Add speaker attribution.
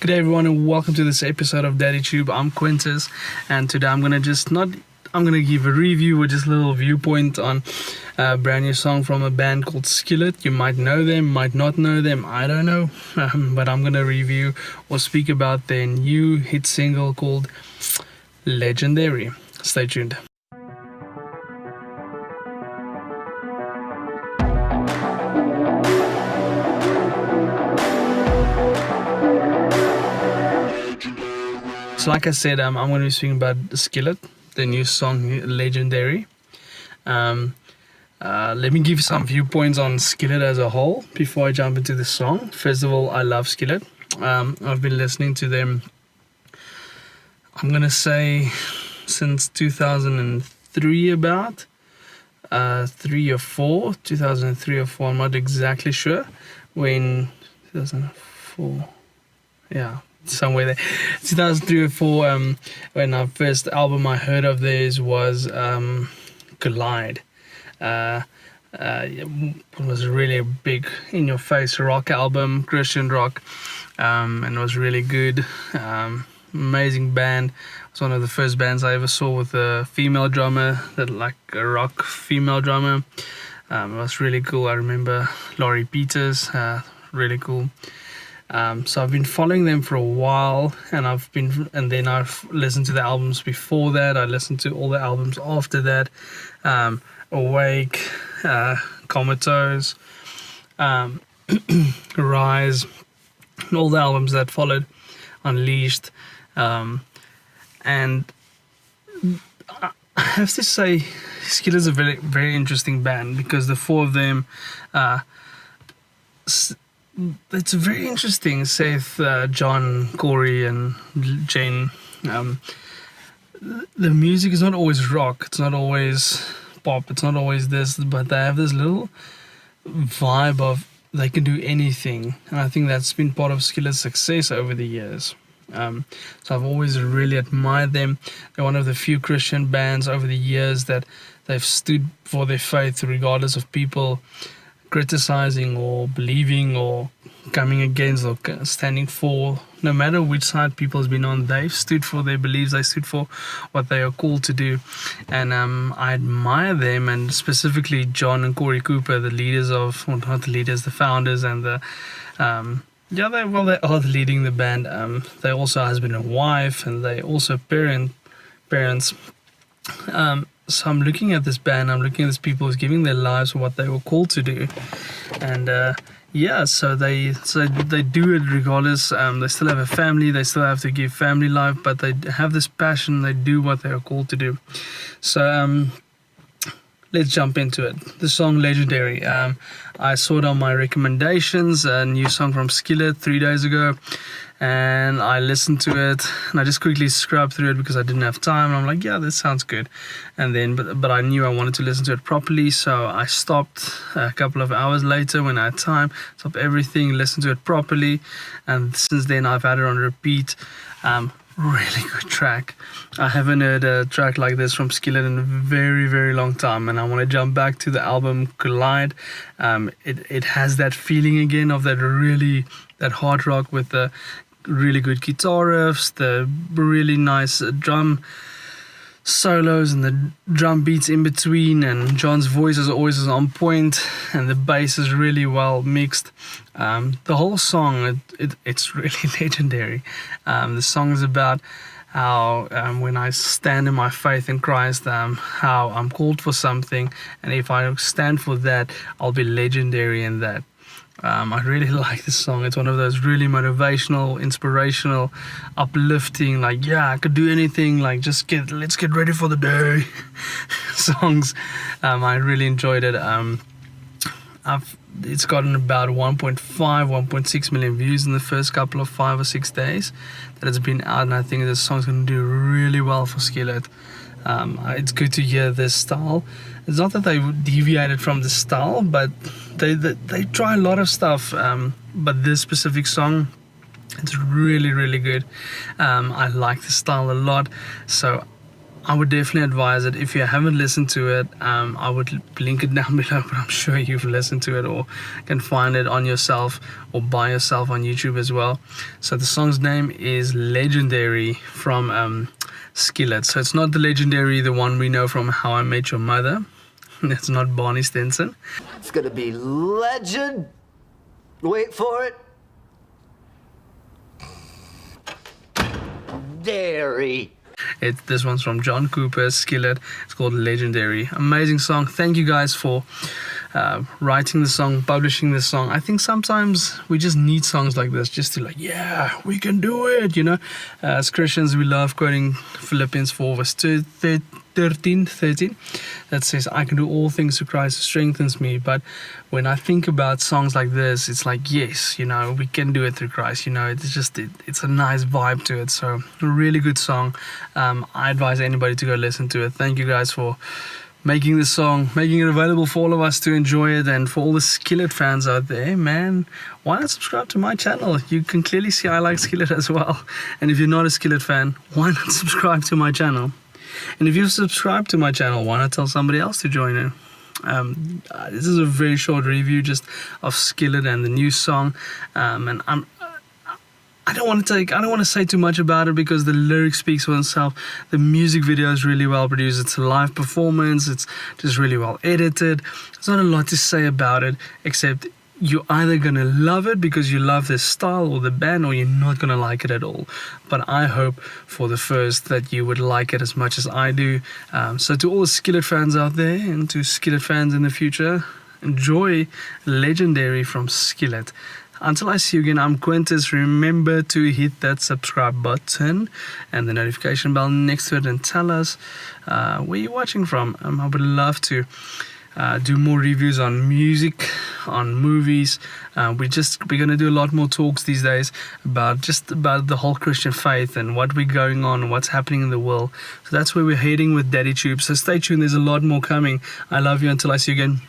Speaker 1: Good day everyone and welcome to this episode of DaddyTube. I'm Quintus and today I'm gonna give a review or just a little viewpoint on a brand new song from a band called Skillet. You might know them, might not know them, I don't know, but I'm gonna review or speak about their new hit single called Legendary. Stay tuned. So like I said, I'm going to be speaking about Skillet, the new song Legendary. Let me give you some viewpoints on Skillet as a whole before I jump into the song. First of all, I love Skillet. I've been listening to them, I'm going to say, since 2003 about. 2003 or 4, I'm not exactly sure. When 2004, yeah, somewhere there, 2003 or 4. When our first album I heard of theirs was Collide. It was really a big in-your-face rock album, Christian rock, and it was really good. Amazing band. It's one of the first bands I ever saw with a female drummer, like a rock female drummer. It was really cool. I remember Laurie Peters, really cool. So I've been following them for a while, and then I've listened to the albums before that. I listened to all the albums after that. Awake, Comatose, Rise, and all the albums that followed, Unleashed. And I have to say, Skillet is a very, very interesting band because the four of them, it's very interesting. Seth, John, Corey, and Jane. The music is not always rock, it's not always pop, it's not always this, but they have this little vibe of they can do anything, and I think that's been part of Skillet's success over the years. So I've always really admired them. They're one of the few Christian bands over the years that they've stood for their faith regardless of people criticizing or believing or coming against or standing for. No matter which side people has been on, they've stood for their beliefs. They stood for what they are called to do, and I admire them, and specifically John and Corey Cooper, the leaders of, well, not the leaders, the founders, and the they are leading the band. They're also husband and wife, and they also parents. So I'm looking at this band, I'm looking at these people who's giving their lives for what they were called to do, and so they do it regardless. They still have a family, they still have to give family life, but they have this passion. They do what they are called to do. So let's jump into it. The song Legendary. I saw it on my recommendations, a new song from Skillet 3 days ago, and I listened to it, and I just quickly scrubbed through it because I didn't have time, and I'm like, yeah, this sounds good. And then, but I knew I wanted to listen to it properly, so I stopped a couple of hours later when I had time, stopped everything, listened to it properly, and since then I've had it on repeat. Really good track. I haven't heard a track like this from Skillet in a very, very long time, and I want to jump back to the album Collide. It has that feeling again of that hard rock with the really good guitar riffs, the really nice drum solos and the drum beats in between, and John's voice is always on point, and the bass is really well mixed. The whole song, it's really legendary. The song is about how when I stand in my faith in Christ, how I'm called for something, and if I stand for that, I'll be legendary in that. I really like this song. It's one of those really motivational, inspirational, uplifting, like, yeah, I could do anything, like, let's get ready for the day songs. I really enjoyed it. It's gotten about 1.6 million views in the first couple of 5 or 6 days that it's been out, and I think this song's going to do really well for Skillet. It's good to hear this style. It's not that they deviated from the style, but they try a lot of stuff. But this specific song, it's really, really good. I like the style a lot. So I would definitely advise it. If you haven't listened to it, I would link it down below, but I'm sure you've listened to it or can find it on yourself or by yourself on YouTube as well. So the song's name is Legendary from Skillet. So it's not the Legendary, the one we know from How I Met Your Mother. It's not Barney Stinson.
Speaker 2: It's gonna be legend. Wait for it. Dairy.
Speaker 1: This one's from John Cooper's Skillet. It's called Legendary. Amazing song. Thank you guys for writing the song, publishing the song. I think sometimes we just need songs like this just to yeah, we can do it, you know. As Christians, we love quoting Philippians 4 verse 13 that says, I can do all things through Christ who strengthens me. But when I think about songs like this, it's like, yes, you know, we can do it through Christ. You know, it's just it's a nice vibe to it. So a really good song. I advise anybody to go listen to it. Thank you guys for making this song, making it available for all of us to enjoy it. And for all the Skillet fans out there, man, why not subscribe to my channel? You can clearly see I like Skillet as well. And if you're not a Skillet fan, why not subscribe to my channel? And if you've subscribed to my channel, why not tell somebody else to join in? This is a very short review just of Skillet and the new song. And I don't want to say too much about it because the lyric speaks for itself. The music video is really well produced. It's a live performance. It's just really well edited. There's not a lot to say about it except you're either going to love it because you love this style or the band, or you're not going to like it at all. But I hope for the first that you would like it as much as I do. So to all the Skillet fans out there and to Skillet fans in the future, enjoy Legendary from Skillet. Until I see you again, I'm Quintus. Remember to hit that subscribe button and the notification bell next to it and tell us where you're watching from. I would love to do more reviews on music, on movies. We're going to do a lot more talks these days about the whole Christian faith and what we're going on, what's happening in the world. So that's where we're heading with Daddy Tube. So stay tuned. There's a lot more coming. I love you. Until I see you again.